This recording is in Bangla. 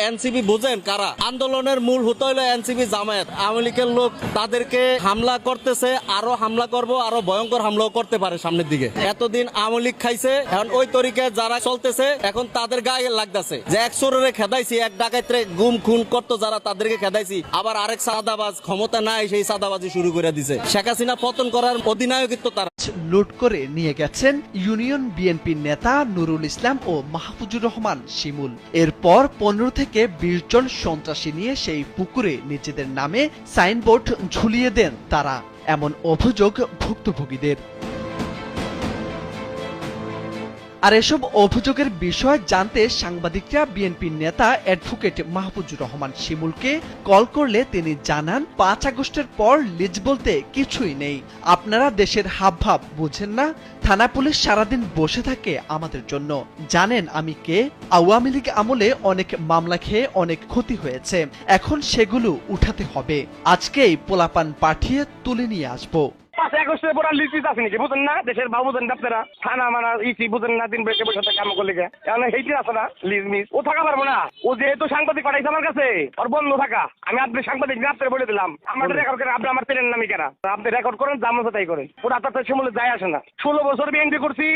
এনসিপি বুঝেন কারা? আন্দোলনের মূল হতে হলো এনসিপি জামায়াত। আওয়ামী লীগের লোক তাদেরকে হামলা করতেছে, আরো হামলা করব, আরো ভয়ঙ্কর হামলাও করতে পারে সামনের দিকে। এতদিন আওয়ামী লীগ খাইছে, এখন ওই তরিকে যারা চলতেছে এখন তাদের গায়ে লাগতেছে যে এক চোরে খেদাইছি, এক ডাকাইতে গুম খুন করতো যারা তাদেরকে খেদাইছি, আবার আরেক সাদাবাজ ক্ষমতা নাই সেই সাদাবাজি শুরু করে দিছে। শেখ হাসিনা পতন করার অধিনায়কত্ব তারা। লুট করে নিয়ে গেছেন ইউনিয়ন বিএনপির নেতা নুরুল ইসলাম ও মাহফুজুর রহমান শিমুল। এরপর 15 থেকে 20 জন সন্ত্রাসী নিয়ে সেই পুকুরে নিজেদের নামে সাইনবোর্ড ঝুলিয়ে দেন তারা, এমন অভিযোগ ভুক্তভোগীদের। আর এসব অভিযোগের বিষয় জানতে সাংবাদিকরা বিএনপির নেতা অ্যাডভোকেট মাহফুজুর রহমান শিমুলকে কল করলে তিনি জানান 5 আগস্টের পর লিজ বলতে কিছুই নেই। আপনারা দেশের হাবভাব বুঝেন না? থানা পুলিশ সারাদিন বসে থাকে আমাদের জন্য। জানেন আমি কে? আওয়ামী লীগ আমলে অনেক মামলা খেয়ে অনেক ক্ষতি হয়েছে, এখন সেগুলো উঠাতে হবে। আজকেই পোলাপান পাঠিয়ে তুলে নিয়ে আসবো। 5 আগস্টের পর লিস্ট আছে নাকি বুঝেন না? দেশের বাবু বুঝেন না, আপনারা থানা মানা ইসি বুঝেন না, দিন বেশি বসে কাম করলে এখন সেইটি আছে না লিজ মিস, ও থাকা পারবো না। ও যেহেতু সাংবাদিক পাঠাইছে আমার কাছে, ওর বন্ধ থাকা। আমি আপনি সাংবাদিক আপনার বলে দিলাম, আমাদের রেকর্ড করে আপনি আমার ট্রেনের নামই কেনা, আপনি রেকর্ড করেন, যা মতো তাই করেন। ওরা আপনার সময় যায় আসে না। 16 বছর বিএনপি করছি।